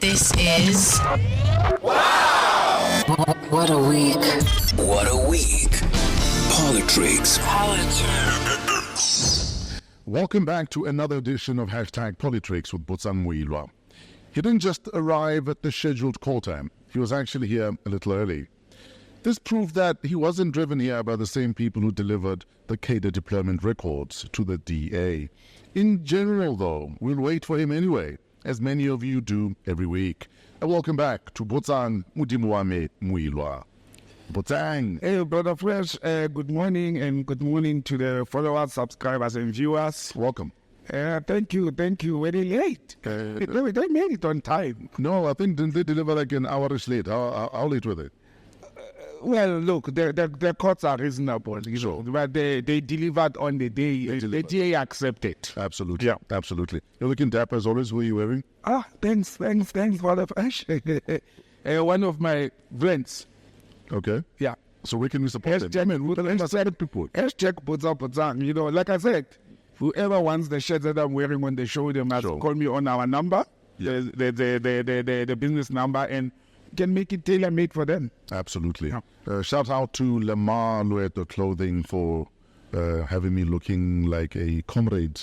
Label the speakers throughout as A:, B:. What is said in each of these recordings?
A: This is...
B: Wow!
A: What a week.
B: What a week. PoliTricks.
C: Welcome back to another edition of #PoliTricks with Botsang Moiloa. He didn't just arrive at the scheduled call time. He was actually here a little early. This proved that he wasn't driven here by the same people who delivered the cadre deployment records to the DA. In general, though, we'll wait for him anyway, as many of you do every week. And welcome back to Botsang Modimowame Moiloa. Botsang.
D: Hey, Brother Fresh, good morning, and good morning to the followers, subscribers, and viewers.
C: Welcome.
D: Thank you. Very late. They made it on time.
C: No, I think didn't they deliver like an hour-ish late? How late were they?
D: Well, look, their courts are reasonable,
C: Sure.
D: but they delivered on the day. The DA accepted.
C: Absolutely.
D: Yeah.
C: Absolutely. You're looking dapper as always. Who are you wearing?
D: Thanks, Brother Fresh. One of my friends.
C: Okay.
D: Yeah.
C: So where can we support them?
D: People. Hashtag Botsang. You know, like I said, whoever wants the shirts that I'm wearing when they show them, has to call me on our number, the business number, and can make it tailor-made for them.
C: Absolutely.
D: Yeah.
C: Shout out to Lamar Lueto Clothing for having me looking like a comrade.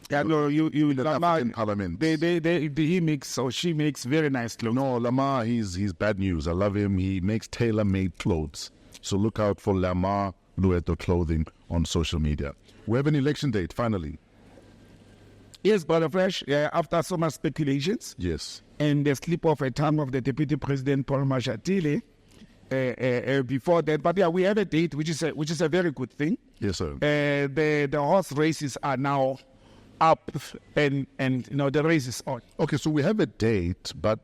D: Yeah, no, you Lamar,
C: African Parliament.
D: he makes, or she makes very nice clothes.
C: No, Lamar, he's bad news. I love him. He makes tailor-made clothes. So look out for Lamar Lueto Clothing on social media. We have an election date, finally.
D: Yes, Brother Fresh, after so much speculations.
C: Yes.
D: And the slip of a tongue of the Deputy President Paul Mashatile before that. But yeah, we have a date, which is a very good thing.
C: Yes, sir.
D: The horse races are now up, and the race is on.
C: Okay, so we have a date, but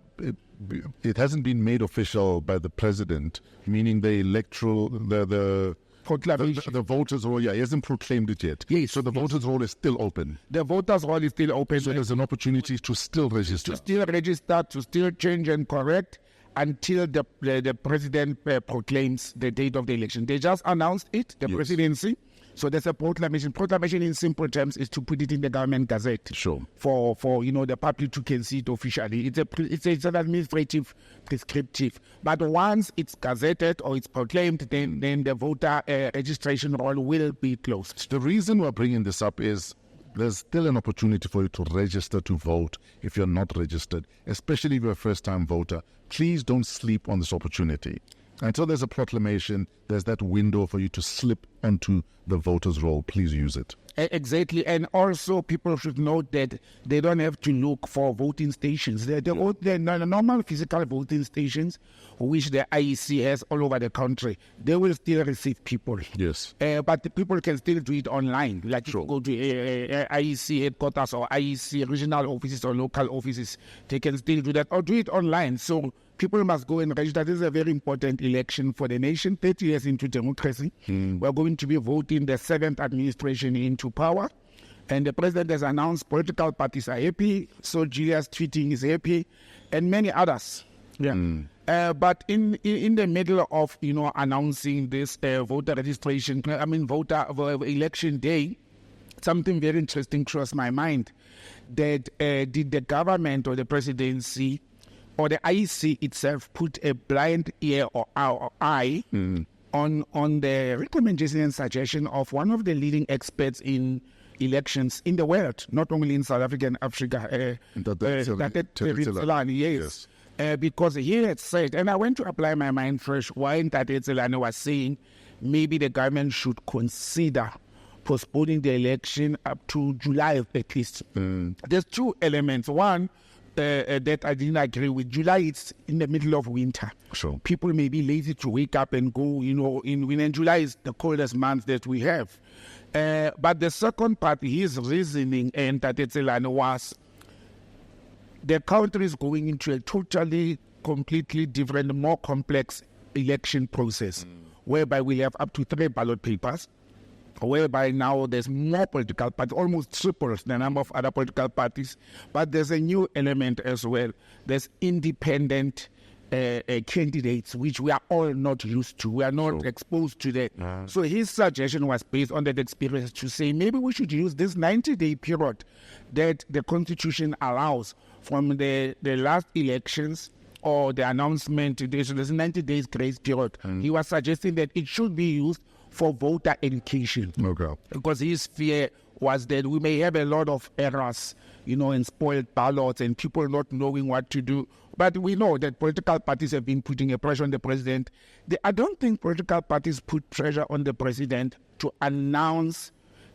C: it hasn't been made official by the president, meaning the electoral, the voters' roll. Yeah, he hasn't proclaimed it yet.
D: Yes.
C: So the voters' roll is still open.
D: The voters' roll is still open.
C: So there's an opportunity to still register.
D: To still change and correct until the president proclaims the date of the election. They just announced it, the presidency. So there's a proclamation. Proclamation in simple terms is to put it in the government gazette.
C: Sure.
D: For the public to can see it officially. It's an administrative prescriptive. But once it's gazetted or it's proclaimed, then the voter registration roll will be closed.
C: The reason we're bringing this up is there's still an opportunity for you to register to vote if you're not registered, especially if you're a first-time voter. Please don't sleep on this opportunity. Until there's a proclamation, there's that window for you to slip onto the voters' roll. Please use it.
D: Exactly. And also people should note that they don't have to look for voting stations. They're normal physical voting stations, which the IEC has all over the country. They will still receive people.
C: Yes.
D: But the people can still do it online. Like if you go to IEC headquarters or IEC regional offices or local offices, they can still do that or do it online. So people must go and register. This is a very important election for the nation. 30 years into democracy, we're going to be voting the 7th administration into power. And the president has announced political parties are happy. So Julius tweeting is happy, and many others. Yeah. But in the middle of announcing this voter registration, election day, something very interesting crossed my mind. That did the government or the presidency or the IEC itself put a blind ear or eye on the recommendation and suggestion of one of the leading experts in elections in the world, not only in South Africa and Africa, yes. Because he had said, and I went to apply my mind first, why Ntate Tselane was saying maybe the government should consider postponing the election up to July at least. There's two elements. One, that I didn't agree with. July, it's in the middle of winter.
C: Sure. People
D: may be lazy to wake up and go, in July is the coldest month that we have. But the second part, his reasoning, and Ntate Tselane, was the country is going into a totally, completely different, more complex election process, whereby we have up to 3 ballot papers, whereby now there's more political parties, almost triples the number of other political parties. But there's a new element as well. There's independent candidates, which we are all not used to. We are not exposed to that. So his suggestion was based on that experience to say maybe we should use this 90-day period that the Constitution allows from the last elections or the announcement, there's a 90 days grace period. He was suggesting that it should be used for voter education.
C: Okay.
D: Because his fear was that we may have a lot of errors, and spoiled ballots and people not knowing what to do. But we know that political parties have been putting a pressure on the president. I don't think political parties put pressure on the president to announce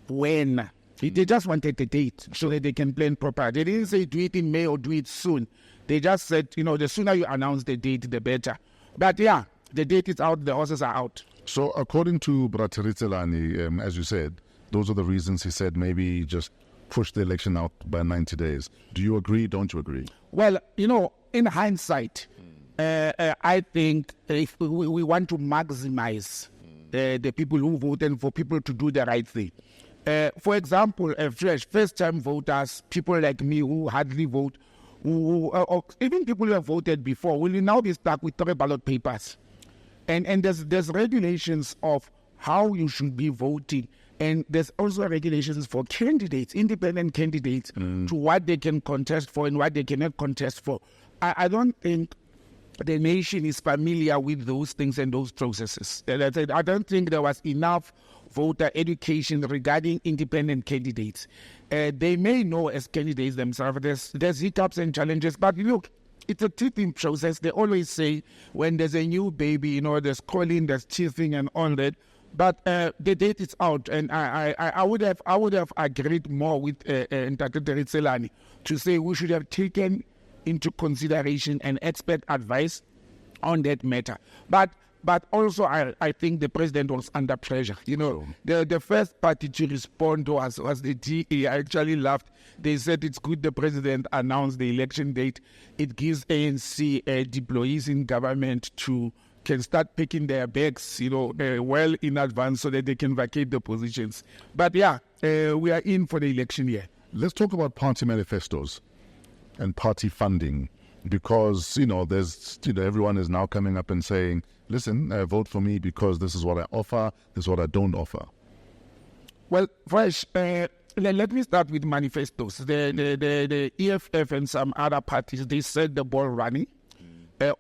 D: when. They just wanted the date so that they can plan properly. They didn't say do it in May or do it soon. They just said, the sooner you announce the date, the better. But yeah, the date is out, the horses are out.
C: So according to Brateritzelani, as you said, those are the reasons he said maybe just push the election out by 90 days. Do you agree? Don't you agree?
D: Well, in hindsight, I think if we want to maximize the people who vote and for people to do the right thing. For example, first-time voters, people like me who hardly vote, or even people who have voted before, will now be stuck with 3 ballot papers. And there's regulations of how you should be voting. And there's also regulations for candidates, independent candidates, to what they can contest for and what they cannot contest for. I don't think the nation is familiar with those things and those processes. I don't think there was enough voter education regarding independent candidates. They may know as candidates themselves, there's hiccups and challenges, but look, it's a teething process. They always say when there's a new baby, there's calling, there's teething and all that. But the date is out, and I would have agreed more with Brateritzelani to say we should have taken into consideration and expert advice on that matter. But also I think the president was under pressure. The first party to respond was the DA. I actually laughed. They said it's good the president announced the election date. It gives ANC deployees in government can start picking their bags, well in advance so that they can vacate the positions. But yeah, we are in for the election year.
C: Let's talk about party manifestos and party funding, because there's everyone is now coming up and saying, listen, vote for me because this is what I offer, this is what I don't offer.
D: Well, Fresh, let me start with manifestos. The EFF and some other parties, they set the ball running.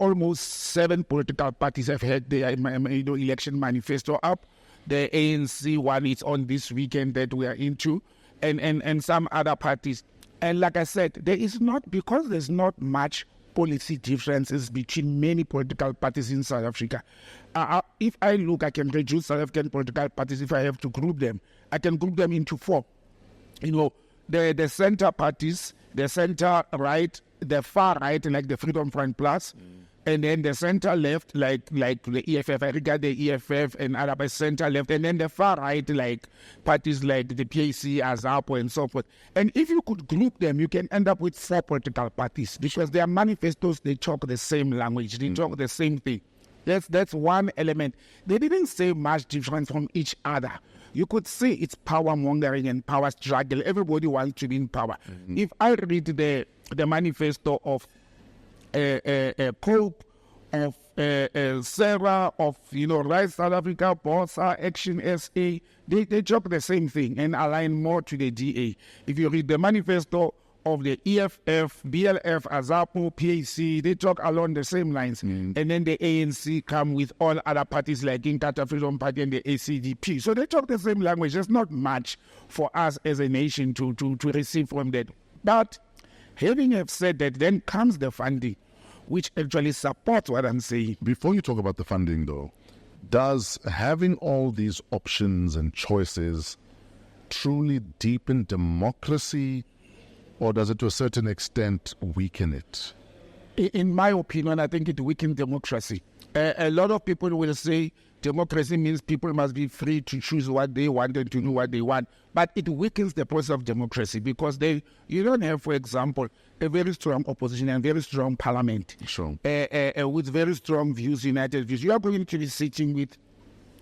D: Almost 7 political parties have had their election manifesto up. The ANC one is on this weekend that we are into, and some other parties. And like I said, there's not much policy differences between many political parties in South Africa. If I look, I can reduce South African political parties. If I have to group them, I can group them into 4. The center parties, the center right, the far right, like the Freedom Front Plus, and then the center left, like the EFF. I regard the EFF and other by center left, and then the far right, like parties like the PAC, AZAPO, and so forth. And if you could group them, you can end up with 4 political parties because their manifestos, they talk the same language, they talk the same thing. That's one element. They didn't say much difference from each other. You could say it's power mongering and power struggle. Everybody wants to be in power. If I read the manifesto of Pope, of Sarah, of Rise South Africa, Bosa, Action SA, they talk the same thing and align more to the DA. If you read the manifesto of the EFF, BLF, AZAPO, PAC, they talk along the same lines. And then the ANC come with all other parties like Inkatha Freedom Party and the ACDP. So they talk the same language. There's not much for us as a nation to receive from that. But having said that, then comes the funding, which actually supports what I'm saying.
C: Before you talk about the funding, though, does having all these options and choices truly deepen democracy, or does it to a certain extent weaken it?
D: In my opinion, I think it weakens democracy. A lot of people will say democracy means people must be free to choose what they want and to do what they want. But it weakens the process of democracy because you don't have, for example, a very strong opposition and very strong parliament.
C: Sure.
D: With very strong views, united views. You are going to be sitting with,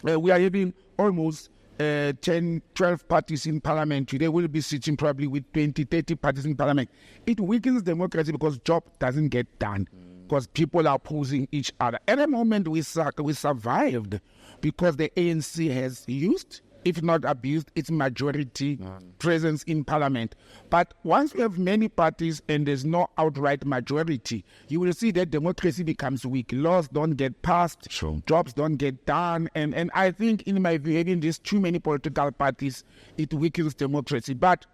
D: we are having almost 10, 12 parties in parliament. Today we'll be sitting probably with 20, 30 parties in parliament. It weakens democracy because job doesn't get done because people are opposing each other. At the moment we survived because the ANC has used if not abused, its majority presence in parliament. But once we have many parties and there's no outright majority, you will see that democracy becomes weak. Laws don't get passed, jobs don't get done. And I think, in my view, having these too many political parties, it weakens democracy. But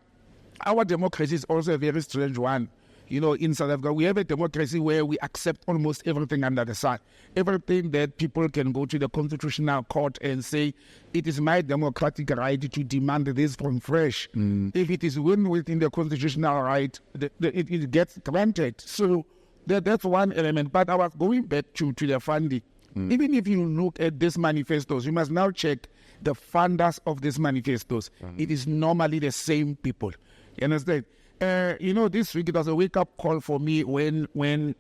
D: our democracy is also a very strange one. In South Africa, we have a democracy where we accept almost everything under the sun. Everything that people can go to the Constitutional Court and say, it is my democratic right to demand this from Fresh. If it is within the constitutional right, it gets granted. So that's one element. But I was going back to the funding. Even if you look at these manifestos, you must now check the funders of these manifestos. It is normally the same people. You understand? This week it was a wake-up call for me when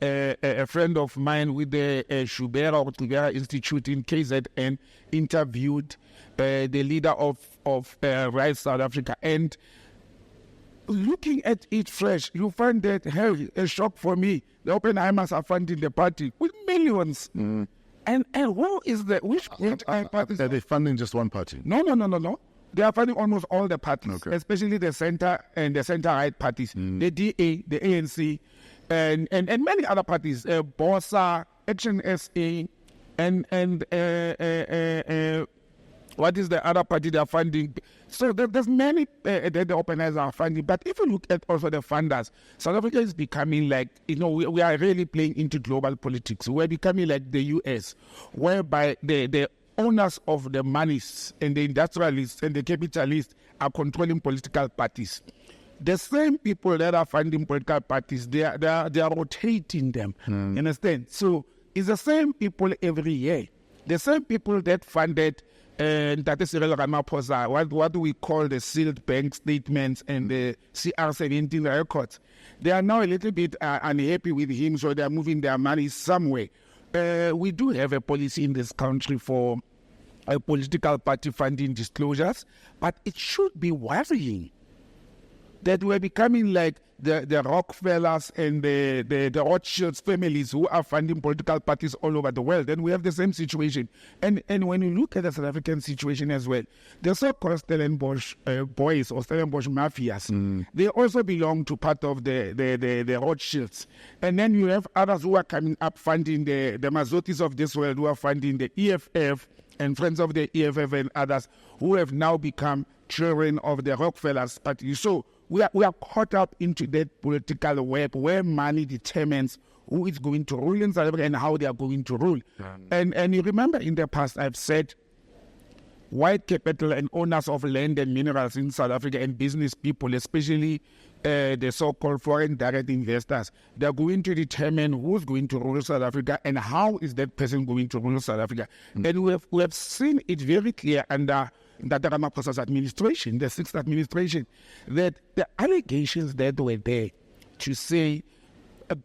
D: a friend of mine with the Shubera Institute in KZN interviewed the leader of Rise South Africa. And looking at it fresh, you find that, a shock for me. The Oppenheimers are funding the party with millions. And who is which political parties?
C: Are they funding just one party?
D: No. They are funding almost all the parties, especially the center and the center-right parties, the DA, the ANC, and many other parties, BOSA, Action SA, and what is the other party they are funding? So there's many that the Oppenheimers are funding. But if you look at also the funders, South Africa is becoming like, we are really playing into global politics. We're becoming like the US, whereby the owners of the monies and the industrialists and the capitalists are controlling political parties. The same people that are funding political parties, they are rotating them. You understand? So it's the same people every year. The same people that funded Tate Cyril Ramaphosa, what do we call the sealed bank statements and the CR17 records. They are now a little bit unhappy with him, so they are moving their money somewhere. We do have a policy in this country for political party funding disclosures, but it should be worrying that we're becoming like the Rockefellers and the Rothschilds families who are funding political parties all over the world. And we have the same situation. And when you look at the South African situation as well, the so-called Stellenbosch boys or Stellenbosch mafias, they also belong to part of the Rothschilds. And then you have others who are coming up funding the Mazotis of this world, who are funding the EFF and friends of the EFF and others who have now become children of the Rockefellers party. So we are caught up into that political web where money determines who is going to rule in South Africa and how they are going to rule. And you remember in the past I've said white capital and owners of land and minerals in South Africa and business people, especially the so-called foreign direct investors, they're going to determine who's going to rule South Africa and how is that person going to rule South Africa. And we have seen it very clear under Tate Ramaphosa's administration, the sixth administration, that the allegations that were there to say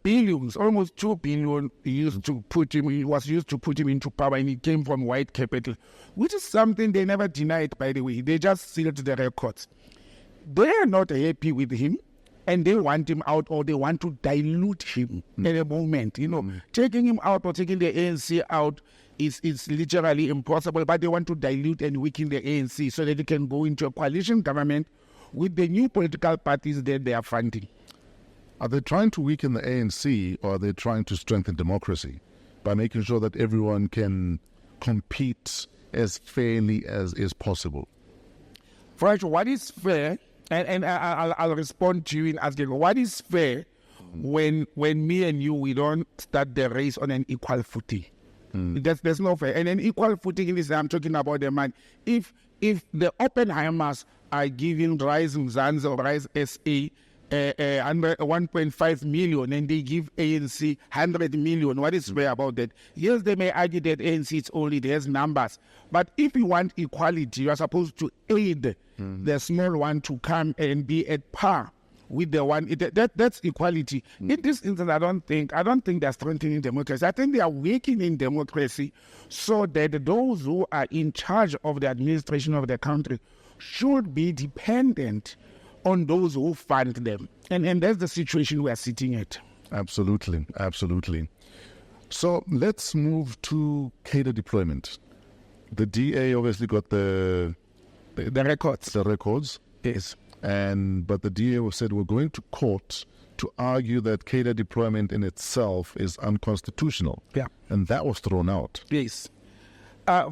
D: billions, almost 2 billion, was used to put him into power, and it came from white capital, which is something they never denied, by the way. They just sealed the records. They are not happy with him, and they want him out, or they want to dilute him at a moment. Taking him out or taking the ANC out is literally impossible, but they want to dilute and weaken the ANC so that they can go into a coalition government with the new political parties that they are funding.
C: Are they trying to weaken the ANC, or are they trying to strengthen democracy by making sure that everyone can compete as fairly as is possible?
D: Fresh, what is fair, and I'll respond to you in asking, what is fair when me and you, we don't start the race on an equal footing? There's no fair. And an equal footing in this, I'm talking about the man. If the Oppenheimers are giving Rise Mzansi or Rise SA 1.5 million and they give ANC 100 million, what is fair about that? Yes, they may argue that ANC it's only there's numbers, but if you want equality, you are supposed to aid the small one to come and be at par with the one. That's equality. In this instance, I don't think they're strengthening democracy. I think they are weakening democracy so that those who are in charge of the administration of the country should be dependent on those who fund them. And that's the situation we are sitting at.
C: Absolutely. So let's move to cadre deployment. The DA obviously got the
D: records.
C: The records.
D: Yes.
C: But the DA said we're going to court to argue that cadre deployment in itself is unconstitutional.
D: Yeah.
C: And that was thrown out.
D: Yes.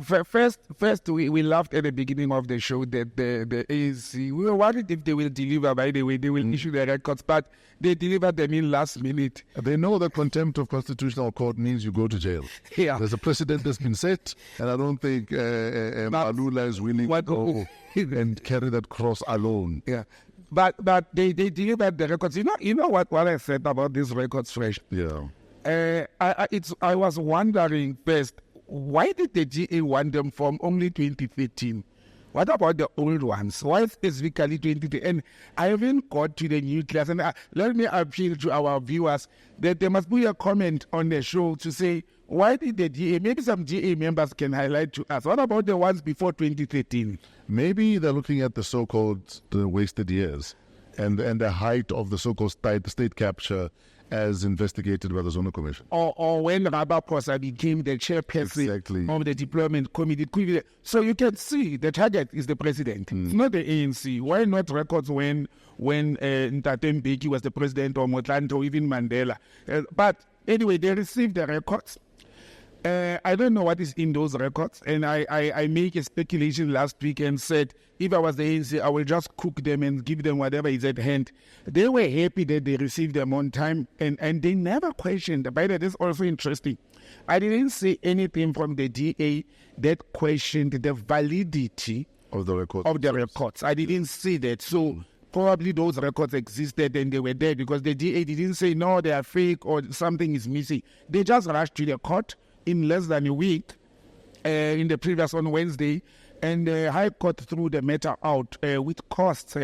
D: First, we laughed at the beginning of the show that the ANC, we were worried if they will deliver, by the way, they will issue the records, but they delivered them in last minute.
C: They know that contempt of constitutional court means you go to jail.
D: Yeah.
C: There's a precedent that's been set, and I don't think Alula is willing to go and carry that cross alone.
D: Yeah. But they delivered the records. You know what I said about these records, Fresh?
C: Yeah.
D: I was wondering first, why did the GA want them from only 2013? What about the old ones? Why specifically 2013? And I haven't got to the new class. And let me appeal to our viewers that there must be a comment on the show to say, why did the GA, maybe some GA members can highlight to us, what about the ones before 2013?
C: Maybe they're looking at the so-called the wasted years and the height of the so-called state capture as investigated by the Zono Commission.
D: Or when Ramaphosa became the chairperson of the deployment committee. So you can see the target is the president. It's not the ANC. Why not records when Ntate Mbeki was the president, or Motlanthe, or even Mandela? But anyway, they received the records. I don't know what is in those records, and I make a speculation last week and said, if I was the ANC, I will just cook them and give them whatever is at hand. They were happy that they received them on time, and they never questioned. By the way, this is also interesting. I didn't see anything from the DA that questioned the validity
C: of the records.
D: I didn't see that. So probably those records existed and they were there, because the DA didn't say, no, they are fake or something is missing. They just rushed to the court in less than a week, in the previous on Wednesday, and the High Court threw the matter out with costs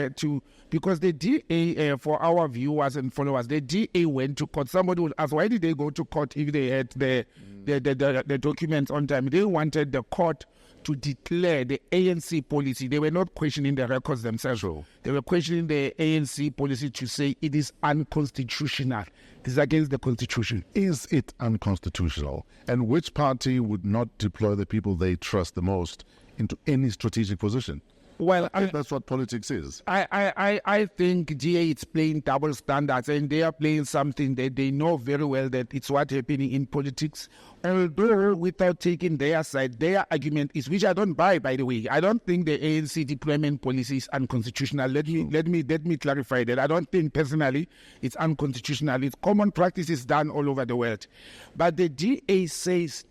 D: because the DA, for our viewers and followers, the DA went to court. Somebody would ask, why did they go to court if they had the documents on time? They wanted the court to declare the ANC policy. They were not questioning the records themselves.
C: Sure.
D: They were questioning the ANC policy to say it is unconstitutional. It is against the Constitution.
C: Is it unconstitutional? And which party would not deploy the people they trust the most into any strategic position?
D: Well,
C: that's what politics is.
D: I think GA is playing double standards, and they are playing something that they know very well that it's what's happening in politics. Although without taking their side, their argument is, which I don't buy, by the way. I don't think the ANC deployment policy is unconstitutional. Let me clarify that. I don't think personally it's unconstitutional. It's common practices done all over the world. But the DA says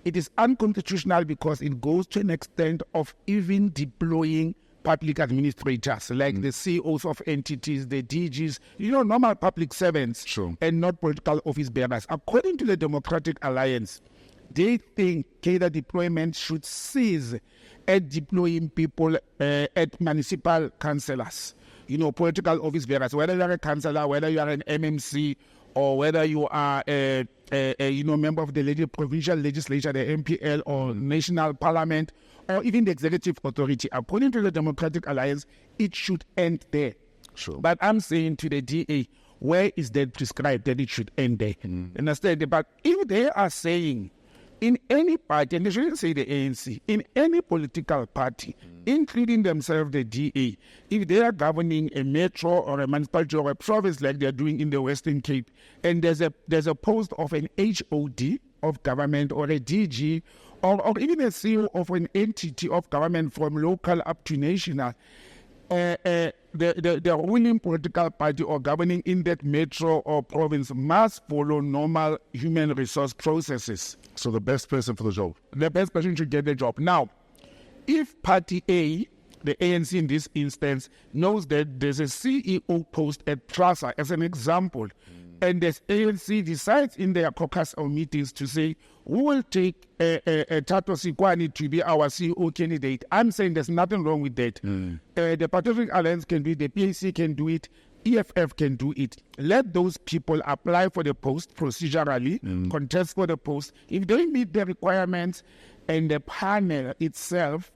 D: it is unconstitutional because it goes to an extent of even deploying public administrators, like the CEOs of entities, the DGs, normal public servants,
C: sure,
D: and not political office bearers. According to the Democratic Alliance, they think cadre deployment should cease at deploying people at municipal councillors, political office bearers, whether you're a councillor, whether you are an MMC, or whether you are a member of the provincial legislature, the MPL, or national parliament, or even the executive authority. According to the Democratic Alliance, it should end there.
C: Sure.
D: But I'm saying to the DA, where is that prescribed that it should end there? Understand? But if they are saying in any party, and they shouldn't say the ANC, in any political party, including themselves, the DA, if they are governing a metro or a municipality or a province like they're doing in the Western Cape, and there's a post of an HOD of government or a DG or even a CEO of an entity of government from local up to national, the ruling political party or governing in that metro or province must follow normal human resource processes.
C: So the best person for the job.
D: The best person should get the job. Now, if Party A, the ANC in this instance, knows that there's a CEO post at TRASA, as an example, and the ANC decides in their caucus or meetings to say, we will take Tato Sikwani to be our CEO candidate. I'm saying there's nothing wrong with that. The Patriotic Alliance can do it, the PAC can do it, EFF can do it. Let those people apply for the post procedurally, contest for the post. If they meet the requirements and the panel itself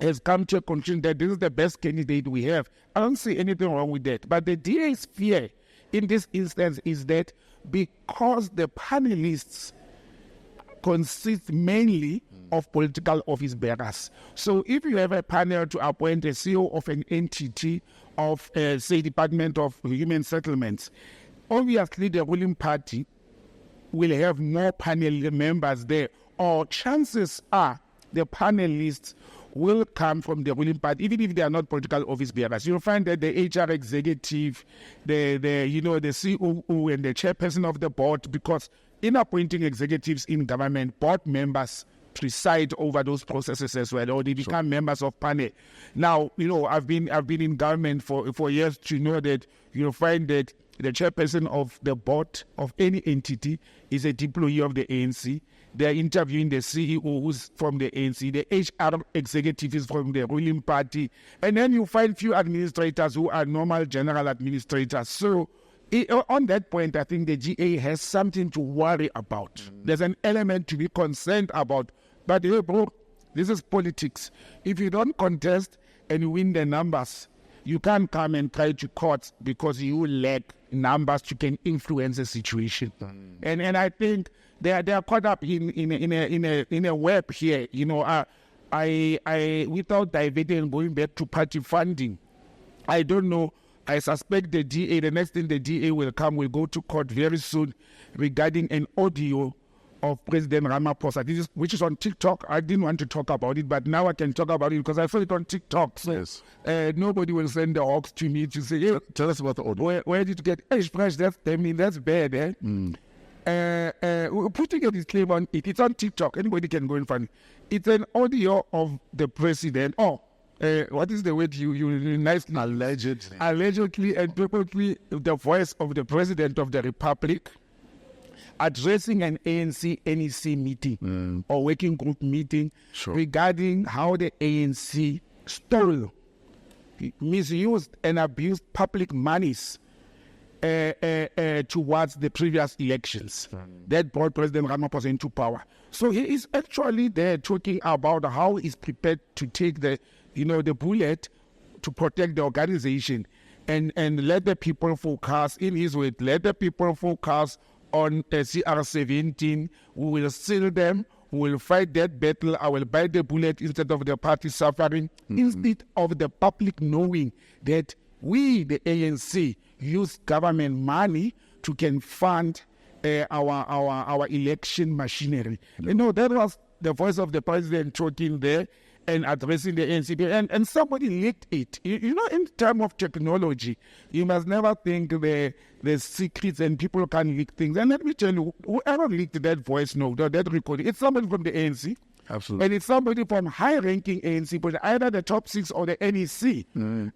D: has come to a conclusion that this is the best candidate we have, I don't see anything wrong with that. But the DA's fear in this instance is that because the panelists consists mainly of political office bearers. So if you have a panel to appoint a CEO of an entity of, say, Department of Human Settlements, obviously the ruling party will have more panel members there, or chances are the panelists will come from the ruling party, even if they are not political office bearers. You'll find that the HR executive, the COO and the chairperson of the board, because in appointing executives in government, board members preside over those processes as well, or they become members of panel. Now, I've been in government for years to know that you'll find that the chairperson of the board of any entity is a employee of the ANC. They're interviewing the CEO who's from the ANC. The HR executive is from the ruling party. And then you find few administrators who are normal general administrators. So on that point, I think the GA has something to worry about. There's an element to be concerned about. But hey, bro, this is politics. If you don't contest and you win the numbers, you can't come and try to court because you lack numbers to can influence the situation. And I think they are caught up in a web here. I without diverting and going back to party funding, I don't know. I suspect the next thing the DA will go to court very soon regarding an audio of President Ramaphosa, which is on TikTok. I didn't want to talk about it, but now I can talk about it because I saw it on TikTok. So
C: yes.
D: Nobody will send the hawks to me to say, hey,
C: tell us about the audio.
D: Where did you get fresh? That's bad, eh? Putting a disclaimer on it. It's on TikTok. Anybody can go and find it. It's an audio of the president. What is the word you nicely? Allegedly and publicly the voice of the president of the republic addressing an ANC-NEC meeting or working group meeting regarding how the ANC stole, misused and abused public monies towards the previous elections that brought President Ramaphosa into power. So he is actually there talking about how he's prepared to take the bullet to protect the organization and let the people focus, in his way, let the people focus on CR17. We will seal them. We will fight that battle. I will bite the bullet instead of the party suffering, instead of the public knowing that we, the ANC, use government money to can fund our election machinery. That was the voice of the president talking there and addressing the ANC. And somebody leaked it. In terms of technology, you must never think the secrets and people can leak things. And let me tell you, whoever leaked that voice note or that recording, it's somebody from the ANC.
C: Absolutely.
D: And it's somebody from high-ranking ANC, but either the top 6 or the NEC,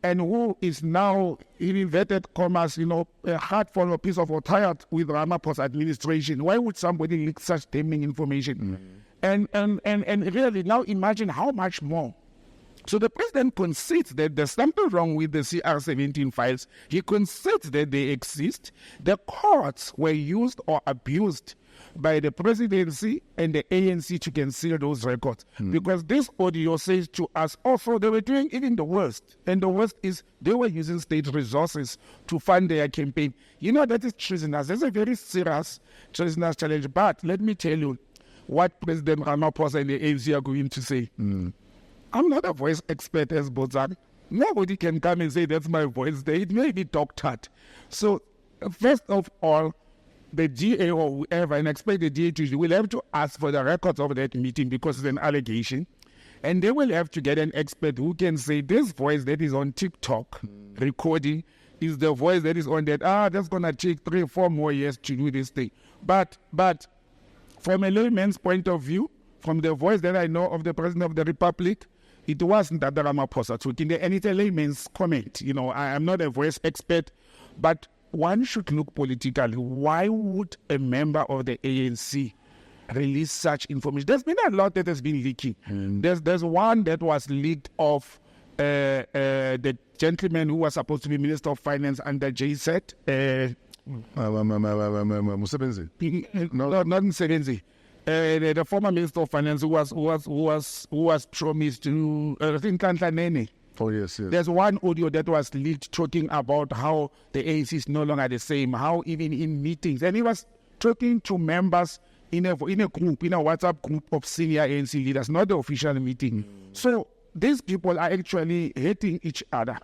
D: and who is now, in inverted commas, a heartful or piece of or tired with Ramaphosa administration. Why would somebody leak such damning information? And really, now imagine how much more. So the president concedes that there's something wrong with the CR17 files. He concedes that they exist. The courts were used or abused by the presidency and the ANC to conceal those records. Because this audio says to us also they were doing even the worst. And the worst is they were using state resources to fund their campaign. That is treasonous. That's a very serious treasonous challenge. But let me tell you what President Ramaphosa and the ANC are going to say. I'm not a voice expert as Botsang. Nobody can come and say that's my voice there. It may be doctored. So first of all, the GA or whoever, and expect the GA will have to ask for the records of that meeting because it's an allegation. And they will have to get an expert who can say this voice that is on TikTok recording is the voice that is on that. That's going to take 3 or 4 more years to do this thing. But from a layman's point of view, from the voice that I know of the President of the Republic, it wasn't that Ramaphosa talking there. And it's a layman's comment. I am not a voice expert, but one should look politically. Why would a member of the ANC release such information? There's been a lot that has been leaking. There's one that was leaked of the gentleman who was supposed to be Minister of Finance under JSET.
C: Musebenzi.
D: No, not Musebenzi. The former Minister of Finance who was promised to I think Nene.
C: Oh, yes.
D: There's one audio that was leaked talking about how the ANC is no longer the same, how even in meetings, and he was talking to members in a group, in a WhatsApp group of senior ANC leaders, not the official meeting. So these people are actually hating each other.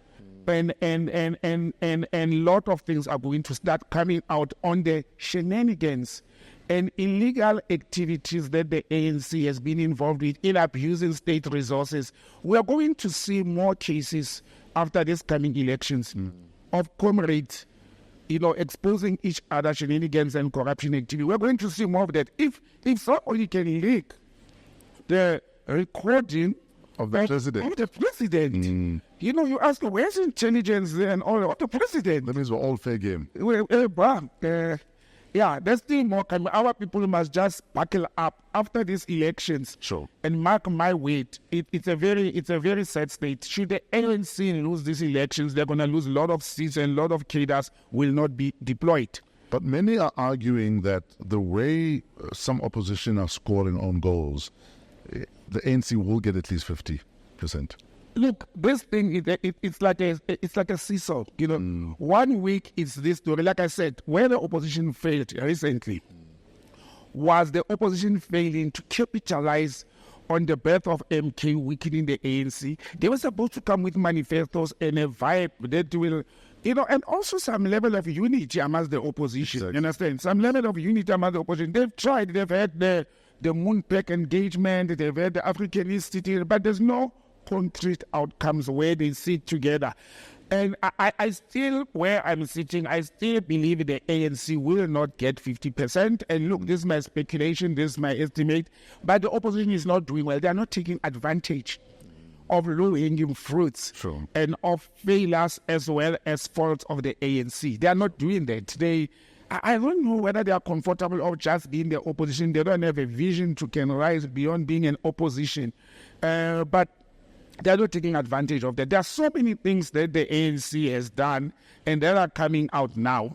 D: And a lot of things are going to start coming out on the shenanigans and illegal activities that the ANC has been involved with in abusing state resources. We are going to see more cases after these coming elections of comrades, exposing each other shenanigans and corruption activity. We're going to see more of that. If somebody can leak the recording
C: of the president.
D: You ask, where's intelligence and all of the president?
C: That means we're all fair game.
D: There's still more coming. Our people must just buckle up after these elections.
C: Sure.
D: And mark my word, it's a very sad state. Should the ANC lose these elections, they're going to lose a lot of seats and a lot of cadres will not be deployed.
C: But many are arguing that the way some opposition are scoring on goals, the ANC will get at least 50%.
D: Look, this thing it's like a seesaw. 1 week is this story. Like I said, where the opposition failed recently was the opposition failing to capitalize on the birth of MK weakening the ANC. They were supposed to come with manifestos and a vibe that will, and also some level of unity amongst the opposition.
C: Exactly.
D: You understand? Some level of unity among the opposition. They've tried. They've had the Moonpack engagement. They've had the Africanist city, but there's no concrete outcomes where they sit together. And I still, where I'm sitting, I still believe the ANC will not get 50%. And look, this is my speculation, this is my estimate, but the opposition is not doing well. They are not taking advantage of low-hanging fruits and of failures as well as faults of the ANC. They are not doing that. I don't know whether they are comfortable of just being the opposition. They don't have a vision to can rise beyond being an opposition. But they're not taking advantage of that. There are so many things that the ANC has done and that are coming out now.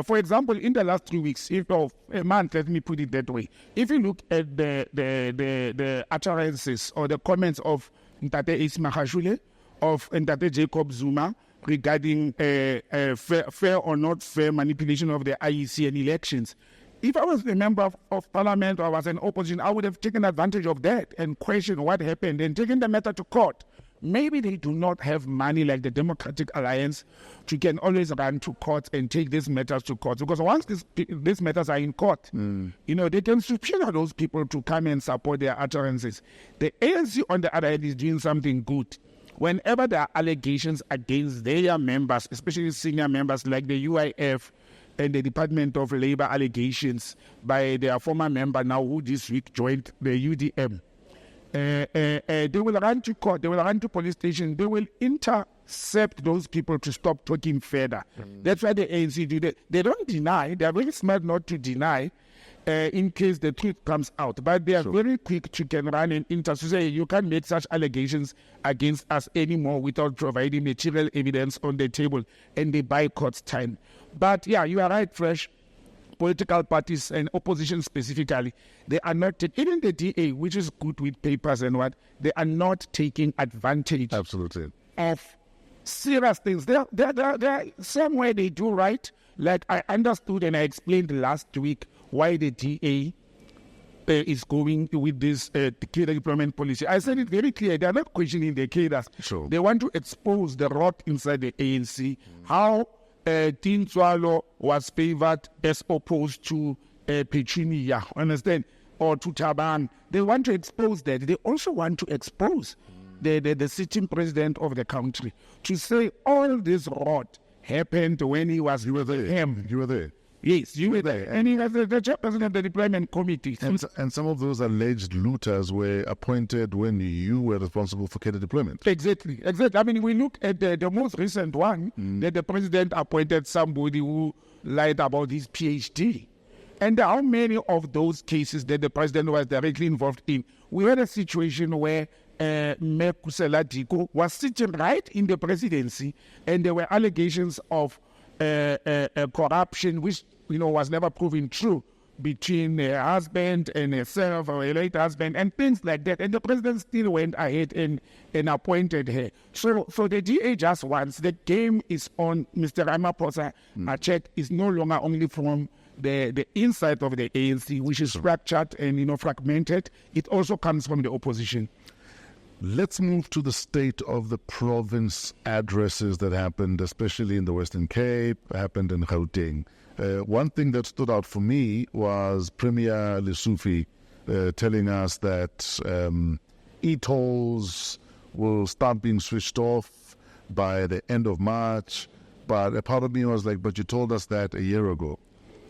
D: For example, in the last 3 weeks, a month, let me put it that way. If you look at the utterances or the comments of Ntate Ismahashule, of Ntate Jacob Zuma, regarding fair or not fair manipulation of the IEC and elections. If I was a member of parliament or I was an opposition, I would have taken advantage of that and questioned what happened and taken the matter to court. Maybe they do not have money like the Democratic Alliance to can always run to court and take these matters to court. Because once these matters are in court, they can subpoena those people to come and support their utterances. The ANC, on the other hand, is doing something good. Whenever there are allegations against their members, especially senior members like the UIF and the Department of Labor allegations by their former member now who this week joined the UDM, they will run to court, they will run to police station, they will intercept those people to stop talking further. That's why the ANC do that. They don't deny, they are very smart not to deny in case the truth comes out. But they are very quick to can run and to say you can't make such allegations against us anymore without providing material evidence on the table, and they buy court's time. But yeah, you are right, Fresh. Political parties and opposition specifically, they are not, even the DA, which is good with papers and what, they are not taking advantage of serious things. There are somewhere they do right. Like I understood and I explained last week why the DA is going with this cadre deployment policy. I said it very clear. They are not questioning the cadres. They want to expose the rot inside the ANC. How Tin Swallow was favored as opposed to Pechinia, understand? Or to Taban. They want to expose that. They also want to expose the sitting president of the country to say all this rot happened when he was with him.
C: You were there.
D: Yes, you were there. And he was the chairperson of the deployment committee.
C: And some of those alleged looters were appointed when you were responsible for cadre deployment.
D: Exactly. I mean, we look at the most recent one, that the president appointed somebody who lied about his PhD. And how many of those cases that the president was directly involved in? We had a situation where Mekusela Diko was sitting right in the presidency, and there were allegations of corruption, which was never proven true, between her husband and herself, or her late husband, and things like that. And the president still went ahead and appointed her. So the DA just wants, the game is on. Mr. Ramaphosa, a check is no longer only from the inside of the ANC, which is fractured and fragmented. It also comes from the opposition.
C: Let's move to the state of the province addresses that happened, especially in the Western Cape, happened in Gauteng. One thing that stood out for me was Premier Lesufi telling us that e-tolls will start being switched off by the end of March. But a part of me was like, but you told us that a year ago,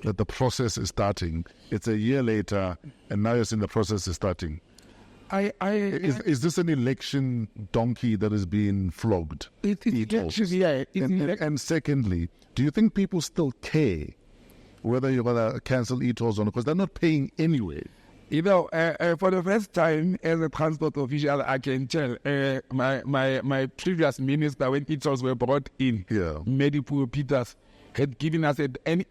C: that the process is starting. It's a year later, and now you're saying the process is starting. Is this an election donkey that is being flogged? And secondly, do you think people still care whether you're going to cancel e-tolls or not? Because they're not paying anyway.
D: For the first time as a transport official, I can tell my previous minister, when e-tolls were brought in, Medipo Peters, had given us an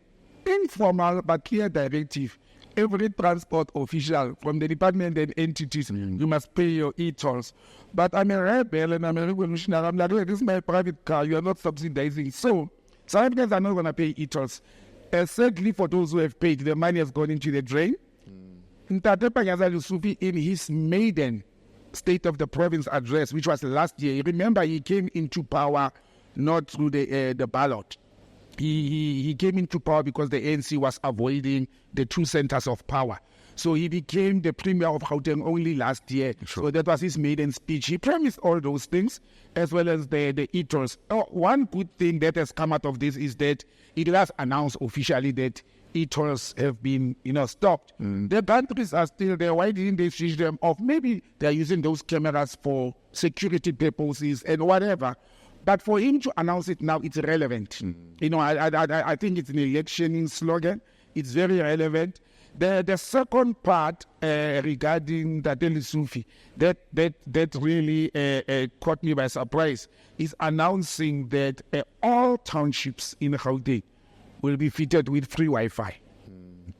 D: informal but clear directive. Every transport official from the department and entities, you must pay your e-tolls. But I'm a rebel and I'm a revolutionary. I'm like, this is my private car. You are not subsidizing. So some guys are not going to pay e-tolls. Certainly for those who have paid, the money has gone into the drain. Ntate Panyaza Lesufi, in his maiden State of the Province address, which was last year, remember he came into power not through the ballot. He came into power because the ANC was avoiding the two centers of power. So he became the premier of Gauteng only last year. Sure. So that was his maiden speech. He promised all those things, as well as the e-tolls. One good thing that has come out of this is that it was announced officially that e-tolls have been, stopped. The countries are still there. Why didn't they switch them off? Maybe they're using those cameras for security purposes and whatever. But for him to announce it now, it's relevant. I think it's an election slogan. It's very relevant. The second part regarding Ntate Lesufi that really caught me by surprise is announcing that all townships in Gauteng will be fitted with free Wi-Fi,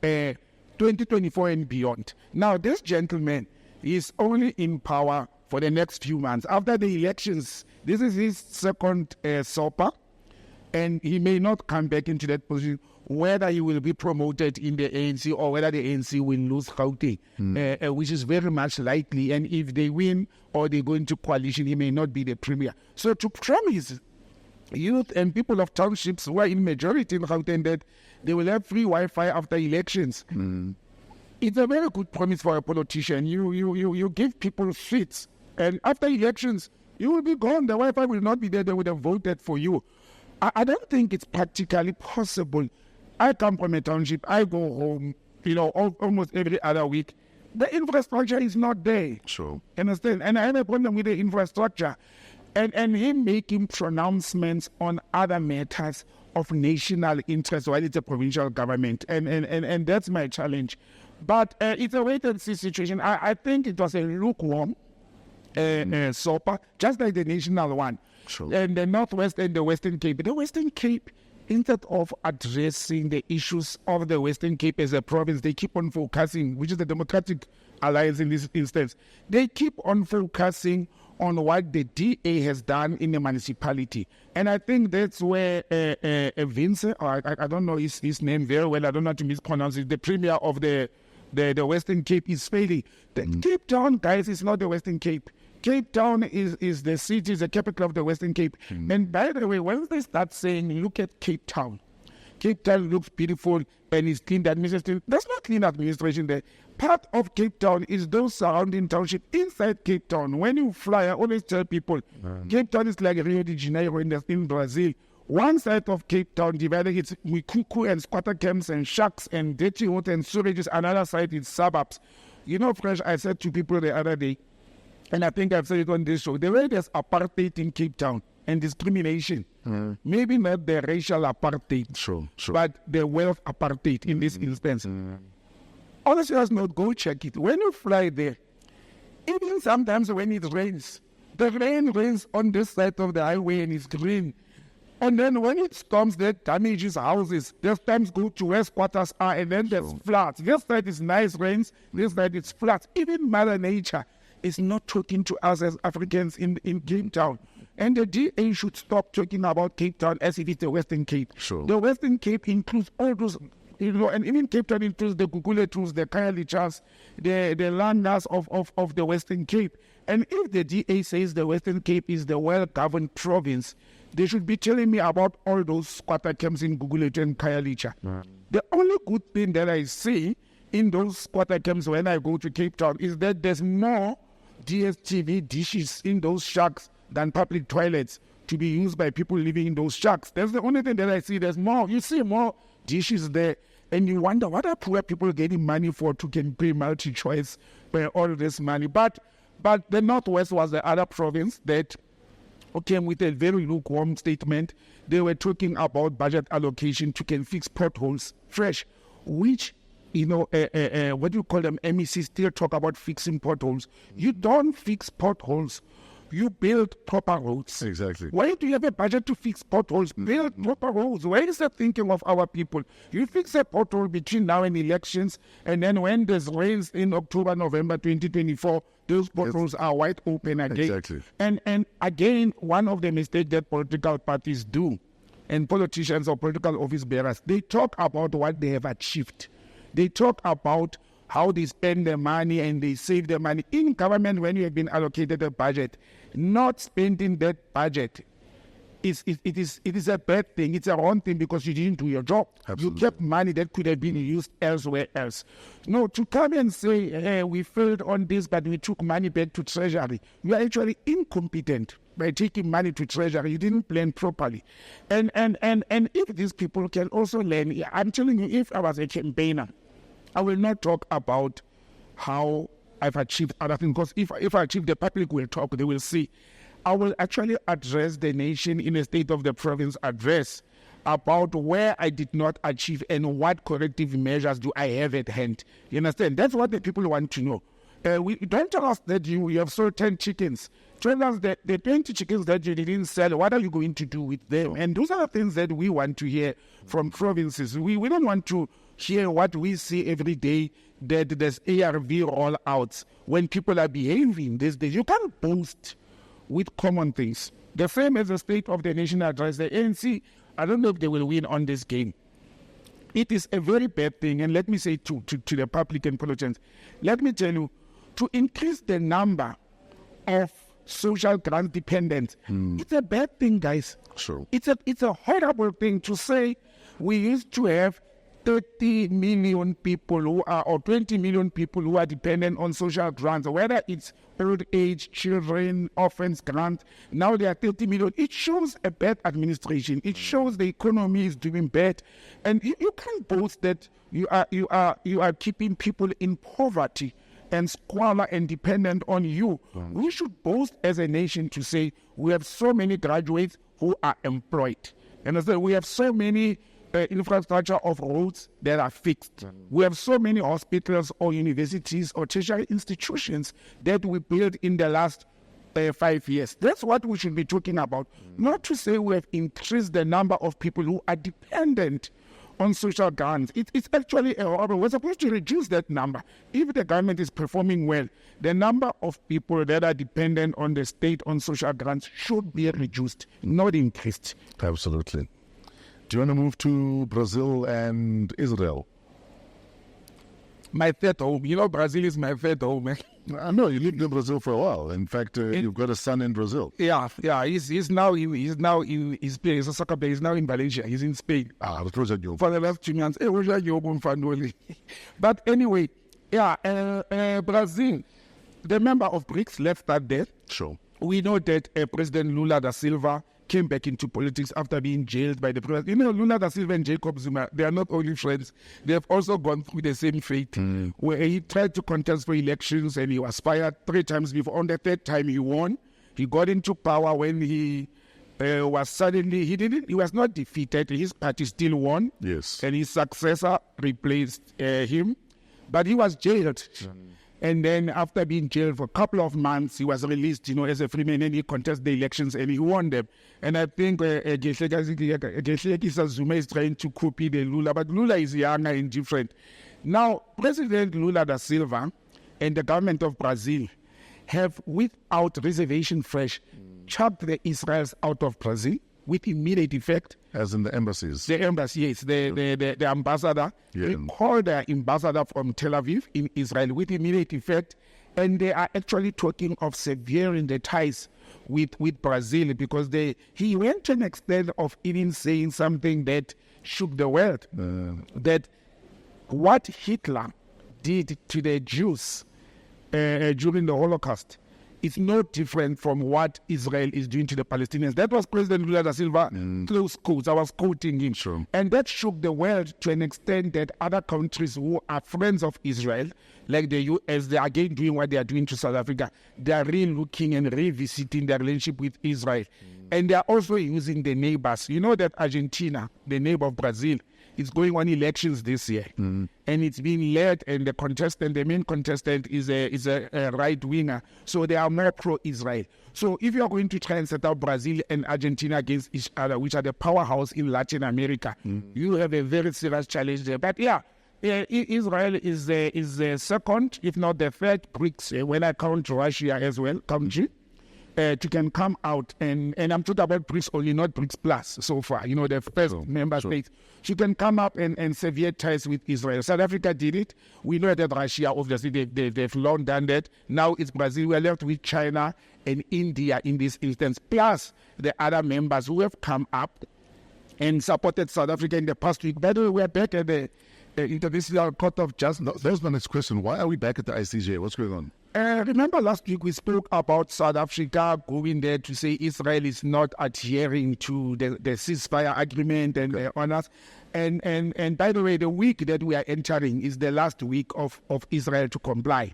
D: 2024 and beyond. Now, this gentleman is only in power for the next few months. After the elections, this is his second SOPA, and he may not come back into that position, whether he will be promoted in the ANC or whether the ANC will lose Gauteng, which is very much likely. And if they win or they go into coalition, he may not be the premier. So to promise youth and people of townships who are in majority in Gauteng that they will have free Wi-Fi after elections, it's a very good promise for a politician. You give people seats, and after elections, you will be gone. The Wi-Fi will not be there. They would have voted for you. I don't think it's practically possible. I come from a township. I go home, almost every other week. The infrastructure is not there.
C: Sure.
D: Understand? And I have a problem with the infrastructure. And him making pronouncements on other matters of national interest while it's a provincial government. And that's my challenge. But it's a wait-and-see situation. I think it was a lukewarm SOPA, just like the national one.
C: Sure.
D: And the Northwest and the Western Cape. The Western Cape, instead of addressing the issues of the Western Cape as a province, they keep on focusing, which is the Democratic Alliance in this instance, they keep on focusing on what the DA has done in the municipality. And I think that's where Vincent, or I don't know his name very well, I don't know how to mispronounce it, the premier of the Western Cape is failing. Cape Town, guys, is not the Western Cape. Cape Town is the city, is the capital of the Western Cape. And by the way, once they start saying, look at Cape Town looks beautiful and is clean administration. There's no clean administration there. Part of Cape Town is those surrounding townships inside Cape Town. When you fly, I always tell people, Cape Town is like Rio de Janeiro in Brazil. One side of Cape Town divided, it's Mikuku and squatter camps and shacks and dirty water and sewages. Another side is suburbs. Fresh, I said to people the other day, and I think I've said it on this show, the way there's apartheid in Cape Town and discrimination, maybe not the racial apartheid,
C: sure.
D: but the wealth apartheid in this instance. Honestly, let's not go check it. When you fly there, even sometimes when it rains, the rain rains on this side of the highway and it's green. And then when it storms, that damages houses. There's times go to where squatters are, and then there's floods. This side is nice rains, this side is floods. Even Mother Nature is not talking to us as Africans in Cape Town. And the DA should stop talking about Cape Town as if it's the Western Cape.
C: Sure.
D: The Western Cape includes all those and even Cape Town includes the Guguletus, the Khayelichas, the landers of the Western Cape. And if the DA says the Western Cape is the well-governed province, they should be telling me about all those squatter camps in Guguletu and Khayelitsha. The only good thing that I see in those squatter camps when I go to Cape Town is that there's more DSTV dishes in those shacks than public toilets to be used by people living in those shacks. That's the only thing that I see. There's more. You see more dishes there, and you wonder what are poor people getting money for to can pay multi-choice all this money. But the Northwest was the other province that came with a very lukewarm statement. They were talking about budget allocation to can fix potholes fresh, which what do you call them? MEC still talk about fixing potholes. You don't fix potholes. You build proper roads.
C: Exactly.
D: Why do you have a budget to fix potholes? Build proper roads. Where is the thinking of our people? You fix a pothole between now and elections, and then when there's rains in October, November 2024, those potholes are wide open again.
C: Exactly.
D: And again, one of the mistakes that political parties do, and politicians or political office bearers, they talk about what they have achieved. They talk about how they spend their money and they save their money. In government, when you have been allocated a budget, not spending that budget, it is a bad thing. It's a wrong thing because you didn't do your job.
C: Absolutely.
D: You kept money that could have been used elsewhere else. No, to come and say, hey, we failed on this, but we took money back to Treasury, you are actually incompetent by taking money to Treasury. You didn't plan properly. And if these people can also learn, I'm telling you, if I was a campaigner, I will not talk about how I've achieved other things, because if I achieve, the public will talk, they will see. I will actually address the nation in a State of the Province address about where I did not achieve and what corrective measures do I have at hand. You understand? That's what the people want to know. Don't tell us that you have sold 10 chickens. Tell us that the 20 chickens that you didn't sell, what are you going to do with them? And those are the things that we want to hear from provinces. We don't want to hear what we see every day, that there's ARV rollouts when people are behaving these days. You can't boast with common things. The same as the State of the Nation address, the ANC, I don't know if they will win on this game. It is a very bad thing, and let me say to the public and politicians, let me tell you, to increase the number of social grant dependents, it's a bad thing, guys.
C: Sure.
D: It's a horrible thing to say we used to have 30 million people who are, or 20 million people who are dependent on social grants, whether it's old age, children, orphans grant. Now there are 30 million. It shows a bad administration. It shows the economy is doing bad. And you can't boast that you are keeping people in poverty and squalor and dependent on you. We should boast as a nation to say we have so many graduates who are employed. And I said we have so many infrastructure of roads that are fixed. We have so many hospitals or universities or tertiary institutions that we built in the last 5 years. That's what we should be talking about. Not to say we have increased the number of people who are dependent on social grants. It's actually a horrible. We're supposed to reduce that number. If the government is performing well, the number of people that are dependent on the state on social grants should be reduced, not increased.
C: Absolutely. Do you want to move to Brazil and Israel?
D: My third home. You know, Brazil is my third home.
C: I know you lived in Brazil for a while. In fact, you've got a son in Brazil.
D: Yeah. He's now in Spain. He's a soccer player. He's now in Valencia. He's in Spain.
C: For
D: the last 2 months. But anyway, Brazil, the member of BRICS left that there.
C: Sure.
D: We know that President Lula da Silva came back into politics after being jailed by the president. You know, Lula da Silva and Jacob Zuma, they are not only friends, they have also gone through the same fate, where he tried to contest for elections and he was fired 3 times before. On the 3rd time he won. He got into power when he was suddenly, he was not defeated, his party still won.
C: Yes.
D: And his successor replaced him, but he was jailed. And then after being jailed for a couple of months, he was released, as a free man, and he contested the elections and he won them. And I think Zuma is trying to copy the Lula, but Lula is younger and different. Now, President Lula da Silva and the government of Brazil have, without reservation fresh, chucked the Israelis out of Brazil. with immediate effect.
C: As in the embassies.
D: The embassy, yes, the ambassador.
C: Yeah.
D: We called the ambassador from Tel Aviv in Israel with immediate effect, and they are actually talking of severing the ties with Brazil, because he went to an extent of even saying something that shook the world, that what Hitler did to the Jews during the Holocaust is no different from what Israel is doing to the Palestinians. That was President Lula da Silva, close quotes. I was quoting him.
C: Sure.
D: And that shook the world to an extent that other countries who are friends of Israel, like the US, they are again doing what they are doing to South Africa. They are re-looking and revisiting their relationship with Israel. And they are also using the neighbors. You know that Argentina, the neighbor of Brazil, is going on elections this year, and it's being led, and the main contestant is a right winger, so they are more pro-Israel. So if you are going to try and set up Brazil and Argentina against each other, which are the powerhouse in Latin America, you have a very serious challenge there. But Israel is the second, if not the third BRICS, when I count Russia as well, country. To can come out, and I'm talking about BRICS only, not BRICS Plus so far, the first member states. She can come up and sever ties with Israel. South Africa did it. We know that Russia, obviously, they've long done that. Now it's Brazil. We're left with China and India in this instance, plus the other members who have come up and supported South Africa in the past week. By the way, we're back at the International Court of Justice.
C: No, there's my next question. Why are we back at the ICJ? What's going on?
D: Remember last week we spoke about South Africa going there to say Israel is not adhering to the ceasefire agreement and the honors. And by the way, the week that we are entering is the last week of Israel to comply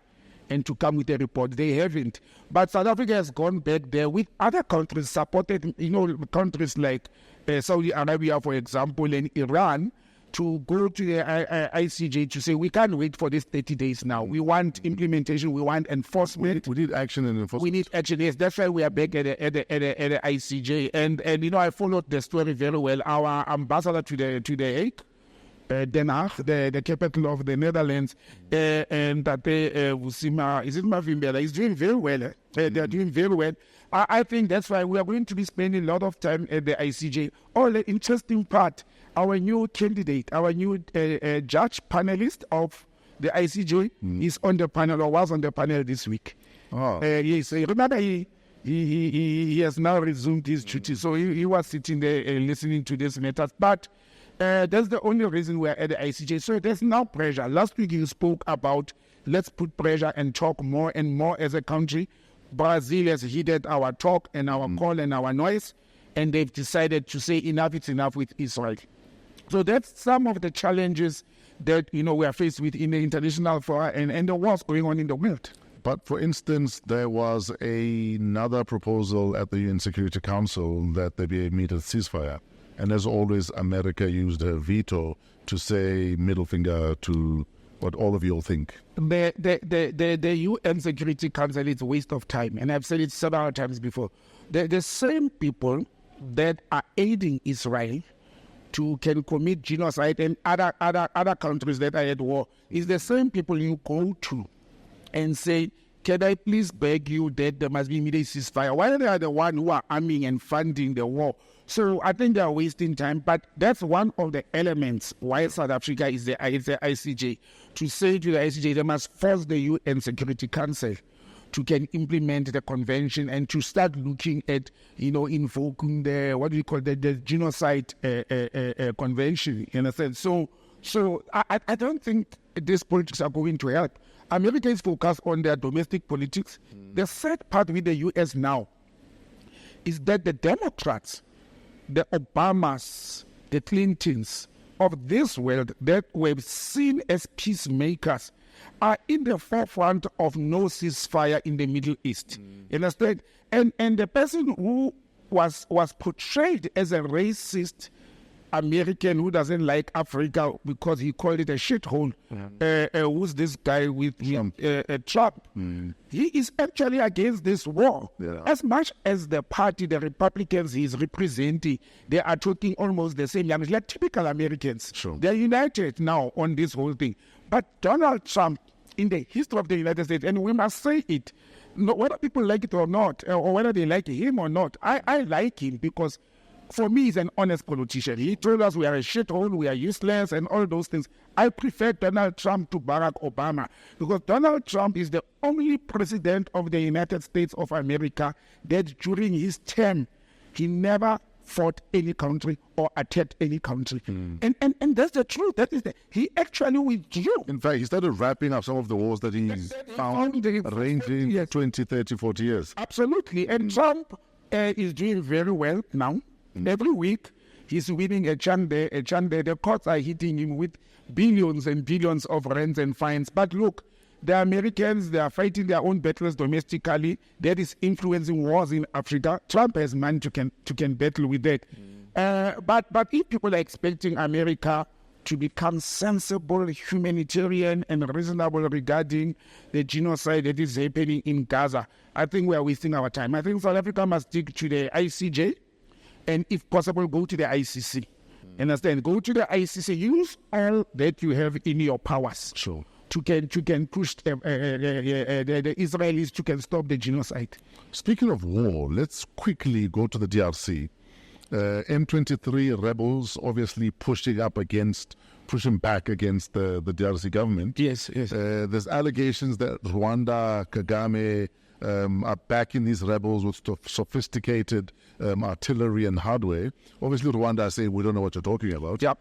D: and to come with a report. They haven't. But South Africa has gone back there with other countries supported, countries like Saudi Arabia, for example, and Iran, to go to the ICJ to say, we can't wait for this 30 days now. We want implementation. We want enforcement.
C: We need action and enforcement.
D: We need action. Yes, that's why we are back at the ICJ. And I followed the story very well. Our ambassador to the Hague, Den Haag, the capital of the Netherlands, and that Wusima, is it Mavimbela? He's doing very well. They are doing very well. I think that's why we are going to be spending a lot of time at the ICJ. Oh, the interesting part, our new candidate, our new judge panelist of the ICJ is on the panel, or was on the panel this week.
C: Oh.
D: Yes, remember he has now resumed his duty, so he was sitting there listening to this matters. But that's the only reason we're at the ICJ. So there's now pressure. Last week you spoke about let's put pressure and talk more and more as a country. Brazil has heeded our talk and our call and our noise, and they've decided to say enough is enough with Israel. So that's some of the challenges that we are faced with in the international forum and the wars going on in the world.
C: But for instance, there was another proposal at the UN Security Council that there be a immediate ceasefire. And as always, America used her veto to say middle finger to what all of you all think.
D: The UN Security Council is a waste of time. And I've said it several times before. The same people that are aiding Israel can commit genocide and other countries that are at war is the same people you go to and say, can I please beg you that there must be immediate ceasefire? Why are they the ones who are arming and funding the war? So I think they are wasting time, but that's one of the elements why South Africa is the ICJ. To say to the ICJ, they must force the UN Security Council to can implement the convention and to start looking at, invoking the genocide convention, in a sense. So I don't think these politics are going to help. America is focused on their domestic politics. The sad part with the U.S. now is that the Democrats, the Obamas, the Clintons of this world that were seen as peacemakers are in the forefront of no ceasefire in the Middle East. You understand? And the person who was portrayed as a racist American who doesn't like Africa because he called it a shithole, who's this guy with Trump? He is actually against this war. Yeah. As much as the party, the Republicans he is representing, they are talking almost the same language, like typical Americans.
C: Sure.
D: They are united now on this whole thing. But Donald Trump, in the history of the United States, and we must say it, whether people like it or not, or whether they like him or not, I like him because for me, he's an honest politician. He told us we are a shithole, we are useless, and all those things. I prefer Donald Trump to Barack Obama because Donald Trump is the only president of the United States of America that during his term, he never fought any country or attacked any country. And that's the truth. He actually withdrew.
C: In fact, he started wrapping up some of the wars that he found ranging 20, 30, 40 years.
D: Absolutely. And Trump is doing very well now. Every week, he's winning a chant there. The courts are hitting him with billions and billions of rents and fines. But look, the Americans, they are fighting their own battles domestically. That is influencing wars in Africa. Trump has money to can battle with that. But if people are expecting America to become sensible, humanitarian, and reasonable regarding the genocide that is happening in Gaza, I think we are wasting our time. I think South Africa must stick to the ICJ, and if possible, go to the ICC. Understand? Go to the ICC. Use all that you have in your powers.
C: Sure.
D: To can push the Israelis to can stop the genocide.
C: Speaking of war, let's quickly go to the DRC. M23 rebels obviously pushing back against the DRC government.
D: Yes.
C: There's allegations that Rwanda, Kagame are backing these rebels with sophisticated artillery and hardware. Obviously, Rwanda say we don't know what you're talking about.
D: Yep.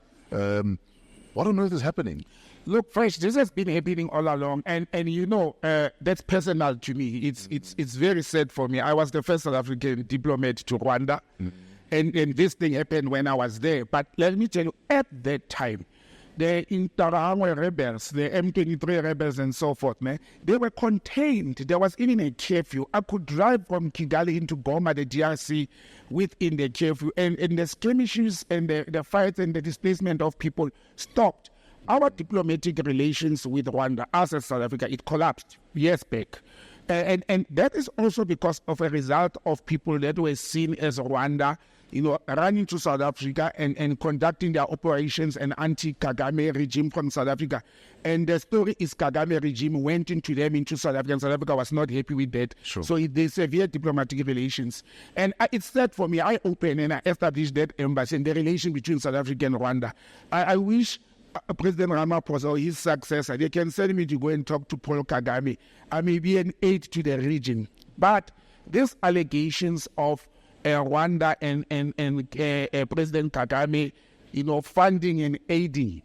C: What on earth is happening?
D: Look, Fresh, this has been happening all along, and that's personal to me. It's very sad for me. I was the first South African diplomat to Rwanda, and this thing happened when I was there. But let me tell you, at that time, the Interahamwe rebels, the M23 rebels and so forth, man, they were contained. There was even a curfew. I could drive from Kigali into Goma, the DRC, within the curfew, and the skirmishes and the fights and the displacement of people stopped. Our diplomatic relations with Rwanda, as a South Africa, it collapsed years back. And that is also because of a result of people that were seen as Rwanda, running to South Africa and conducting their operations and anti-Kagame regime from South Africa. And the story is Kagame regime went into South Africa, and South Africa was not happy with that.
C: Sure.
D: So they severed diplomatic relations. And it's sad for me. I opened and I established that embassy and the relation between South Africa and Rwanda. I wish President Ramaphosa or his successor, they can send me to go and talk to Paul Kagame. I may be an aid to the region. But these allegations of Rwanda and President Kagame, funding and aiding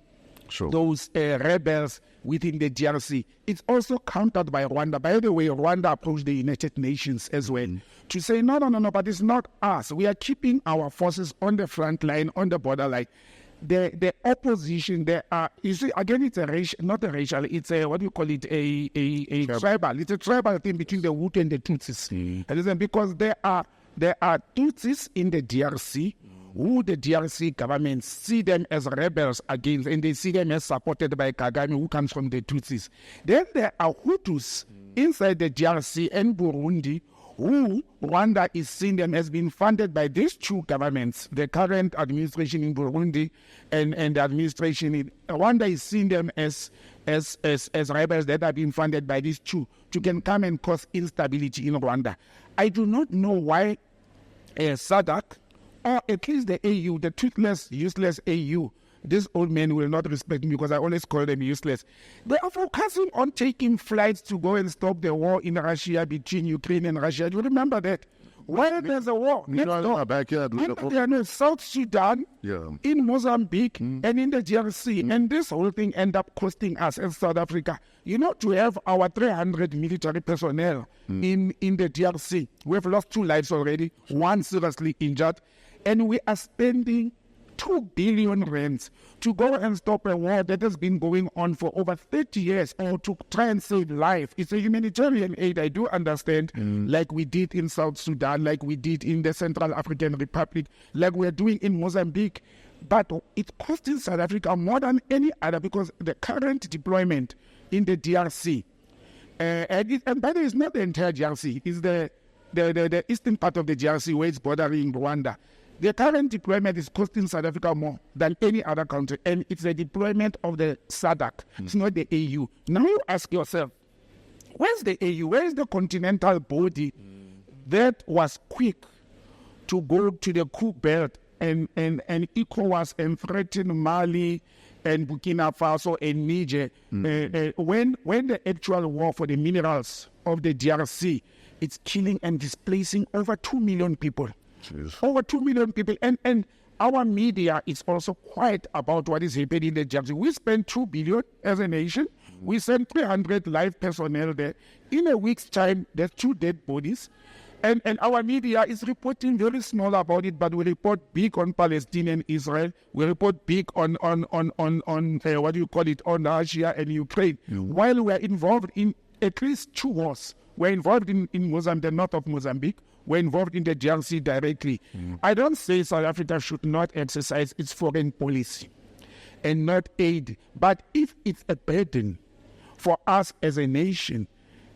D: those rebels within the DRC, it's also countered by Rwanda. By the way, Rwanda approached the United Nations as well to say, no, but it's not us. We are keeping our forces on the front line, on the borderline. The opposition, there are, you see, again, it's not a racial, it's a, what do you call it, a tribal. It's a tribal thing between the Hutu and the Tutsis. And because there are Tutsis in the DRC who the DRC government see them as rebels against, and they see them as supported by Kagame, who comes from the Tutsis. Then there are Hutus inside the DRC and Burundi, who Rwanda is seeing them as being funded by these two governments, the current administration in Burundi and the administration in Rwanda is seeing them as rebels that are being funded by these two to can come and cause instability in Rwanda. I do not know why SADC, or at least the AU, the toothless, useless AU, this old man will not respect me because I always call them useless. They are focusing on taking flights to go and stop the war in Russia between Ukraine and Russia. Do you remember that? Why there's a war? South Sudan, in Mozambique, and in the DRC. And this whole thing end up costing us in South Africa. To have our 300 military personnel in the DRC. We have lost 2 lives already, 1 seriously injured. And we are spending 2 billion rands to go and stop a war that has been going on for over 30 years or to try and save life. It's a humanitarian aid, I do understand, like we did in South Sudan, like we did in the Central African Republic, like we're doing in Mozambique. But it's costing South Africa more than any other because the current deployment in the DRC, and by the way, it's not the entire DRC, it's the eastern part of the DRC where it's bordering Rwanda. The current deployment is costing South Africa more than any other country, and it's the deployment of the SADC. It's not the AU. Now you ask yourself, where's the AU? Where is the continental body that was quick to go to the coup belt ECOWAS and threaten Mali and Burkina Faso and Niger. When the actual war for the minerals of the DRC, it's killing and displacing over 2 million people.
C: Jeez.
D: Over 2 million people. And our media is also quiet about what is happening in the DRC. We spend 2 billion as a nation. We send 300 live personnel there. In a week's time, there's 2 dead bodies. And our media is reporting very small about it, but we report big on Palestine and Israel. We report big on what do you call it, on Russia and Ukraine. While we are involved in at least 2 wars. We're involved in Mozambique, the north of Mozambique. We're involved in the DRC directly. I don't say South Africa should not exercise its foreign policy and not aid. But if it's a burden for us as a nation,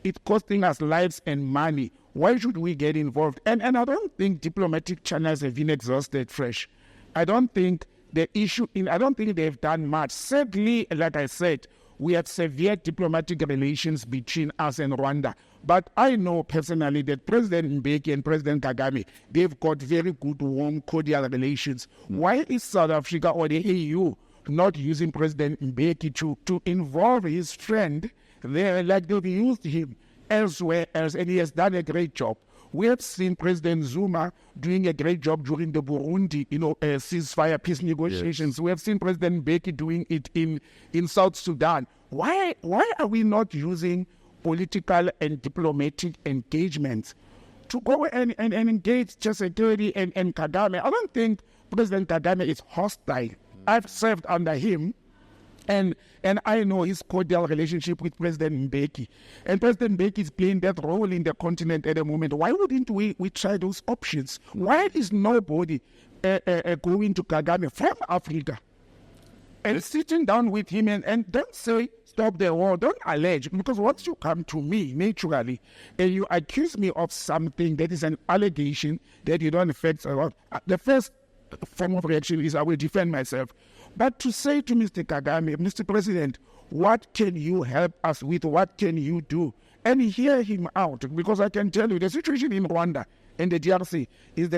D: it's costing us lives and money, why should we get involved? And I don't think diplomatic channels have been exhausted, Fresh. I don't think I don't think they've done much. Sadly, like I said, we have severe diplomatic relations between us and Rwanda. But I know personally that President Mbeki and President Kagame, they've got very good, warm, cordial relations. Why is South Africa or the EU not using President Mbeki to involve his friend there like they've used him elsewhere else? And he has done a great job. We have seen President Zuma doing a great job during the Burundi, ceasefire peace negotiations. Yes. We have seen President Mbeki doing it in South Sudan. Why are we not using political and diplomatic engagements to go and engage just security and Kagame? I don't think President Kagame is hostile. I've served under him. And I know his cordial relationship with President Mbeki. And President Mbeki is playing that role in the continent at the moment. Why wouldn't we try those options? Why is nobody going to Kagame from Africa and sitting down with him and don't say, stop the war, don't allege? Because once you come to me, naturally, and you accuse me of something that is an allegation that you don't affect, the first form of reaction is I will defend myself. But to say to Mr. Kagame, Mr. President, what can you help us with? What can you do? And hear him out, because I can tell you the situation in Rwanda and the DRC is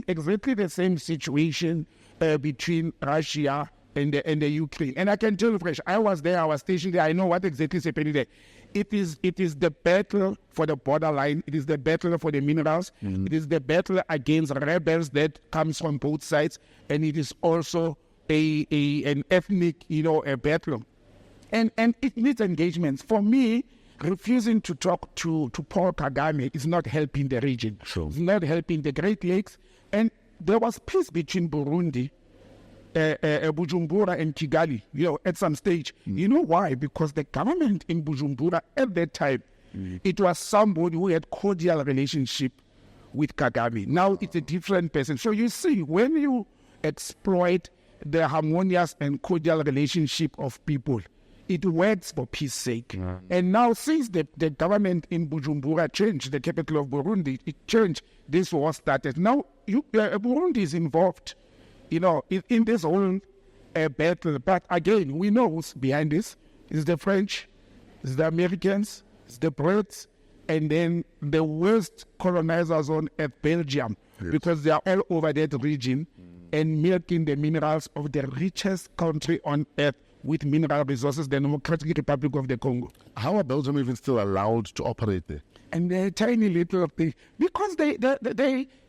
D: exactly the same situation between Russia and the Ukraine. And I can tell you, Fresh, I was there, I was stationed there, I know what exactly is happening there. It is the battle for the borderline. It is the battle for the minerals. It is the battle against rebels that comes from both sides. And it is also an ethnic, a battle. And it needs engagements. For me, refusing to talk to Paul Kagame is not helping the region.
C: Sure.
D: It's not helping the Great Lakes. And there was peace between Burundi, Bujumbura and Kigali, at some stage. You know why? Because the government in Bujumbura at that time, it was somebody who had cordial relationship with Kagame. Now it's a different person. So you see, when you exploit the harmonious and cordial relationship of people, it works for peace sake. And now since the government in Bujumbura changed, the capital of Burundi, it changed, this war started. Now Burundi is involved, in this whole battle. But again, we know who's behind this. It's the French, it's the Americans, it's the Brits, and then the worst colonizers on earth, Belgium, because they are all over that region and milking the minerals of the richest country on earth with mineral resources, the Democratic Republic of the Congo.
C: How are Belgium even still allowed to operate there?
D: And they're tiny little thing, because they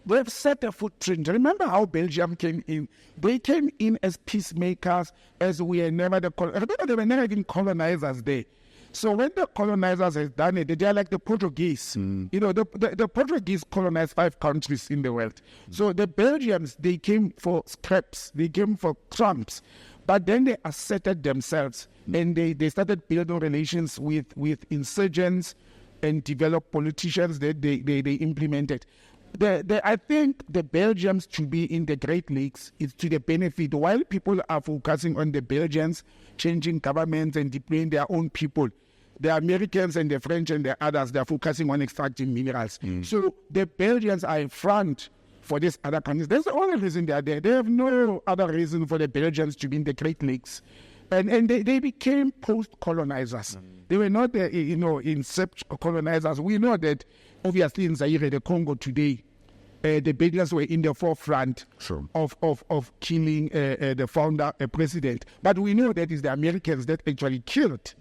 D: have set a footprint. Remember how Belgium came in? They came in as peacemakers, as we are never remember, they were never even colonizers there. So when the colonizers have done it, they are like the Portuguese. The Portuguese colonized 5 countries in the world. So the Belgians, they came for scraps, they came for crumbs. But then they asserted themselves and they started building relations with insurgents and developed politicians that they implemented. I think the Belgians to be in the Great Lakes is to the benefit. While people are focusing on the Belgians changing governments and deploying their own people, the Americans and the French and the others, they're focusing on extracting minerals. So the Belgians are in front for these other countries. That's the only reason they are there. They have no other reason for the Belgians to be in the Great Lakes. And they became post-colonizers. They were not, incept colonizers. We know that, obviously, in Zaire, the Congo today, the Belgians were in the forefront
C: Sure.
D: of killing the founder president. But we know that it's the Americans that actually killed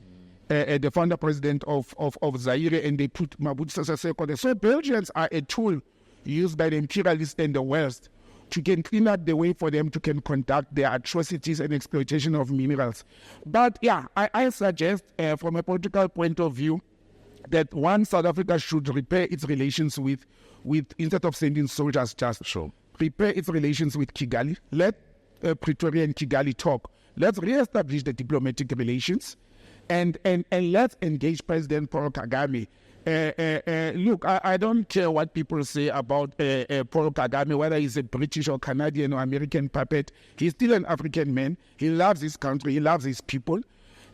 D: the founder president of Zaire, and they put Mobutu Sese Seko there. So Belgians are a tool used by the imperialists and the West to can clean up the way for them to can conduct their atrocities and exploitation of minerals. But yeah, I suggest from a political point of view that one, South Africa should repair its relations with instead of sending soldiers, just
C: Sure.
D: repair its relations with Kigali. Let Pretoria and Kigali talk. Let's reestablish the diplomatic relations, and let's engage President Paul Kagame. Look, I don't care what people say about Paul Kagame, whether he's a British or Canadian or American puppet. He's still an African man. He loves his country. He loves his people.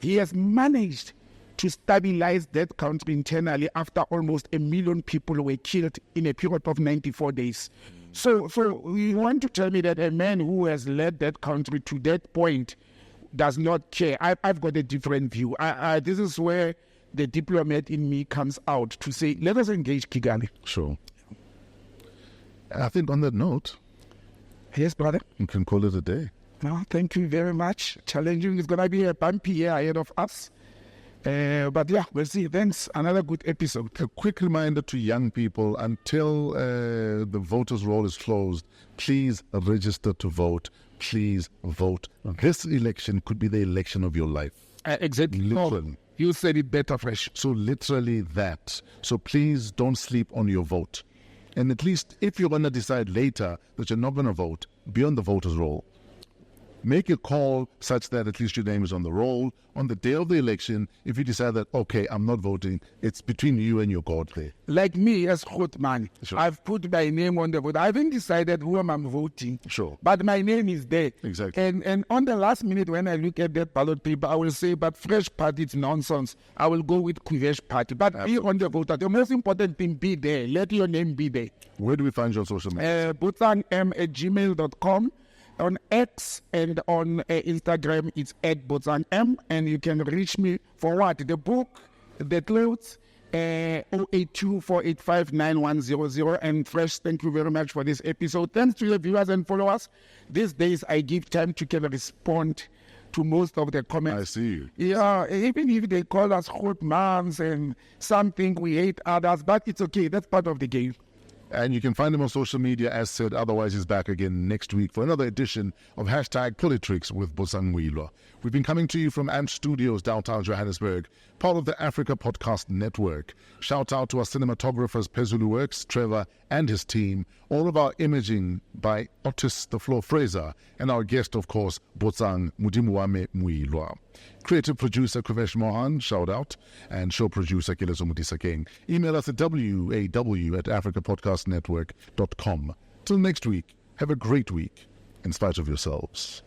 D: He has managed to stabilize that country internally after almost 1 million people were killed in a period of 94 days. So you want to tell me that a man who has led that country to that point does not care? I've got a different view. This is where the diplomat in me comes out to say, let us engage Kigali.
C: Sure. I think on that note,
D: Yes, brother.
C: you can call it a day.
D: No, thank you very much. Challenging is going to be a bumpy year ahead of us. But yeah, we'll see. Thanks. Another good episode.
C: A quick reminder to young people, until the voters' roll is closed, please register to vote. Please vote. This election could be the election of your life.
D: Exactly.
C: Literally.
D: No, you said it better, Fresh.
C: So literally that. So please don't sleep on your vote. And at least if you're going to decide later that you're not going to vote, be on the voters' roll. Make a call such that at least your name is on the roll. On the day of the election, if you decide that, okay, I'm not voting, it's between you and your God there.
D: Like me as Grootman,
C: Sure.
D: I've put my name on the vote. I haven't decided who I'm voting.
C: Sure.
D: But my name is there.
C: Exactly.
D: And on the last minute when I look at that ballot paper, I will say, but Fresh Party, it's nonsense. I will go with Kuvesh Party. But be on the voter. The most important thing, be there. Let your name be there.
C: Where do we find you on social media?
D: botsangm@gmail.com. On X and on Instagram, it's @botsangm, and you can reach me for what? The book, the clothes, 082-485-9100. And Fresh, thank you very much for this episode. Thanks to the viewers and followers. These days, I give time to can respond to most of the comments.
C: I see you.
D: Yeah, even if they call us hot moms and something, we hate others, but it's okay. That's part of the game.
C: And you can find him on social media, as said. Otherwise, he's back again next week for another edition of #PoliTricks with Botsang Modimowame. We've been coming to you from AMP Studios, downtown Johannesburg, part of the Africa Podcast Network. Shout out to our cinematographers, Pezulu Works, Trevor, and his team. All of our imaging by Otis the Floor Fraser, and our guest, of course, Botsang Modimowame Moiloa. Creative producer Kuvesh Mohan, shout out, and show producer Kilezo Mudisa King. Email us at waw@africapodcastnetwork.com. Till next week, have a great week in spite of yourselves.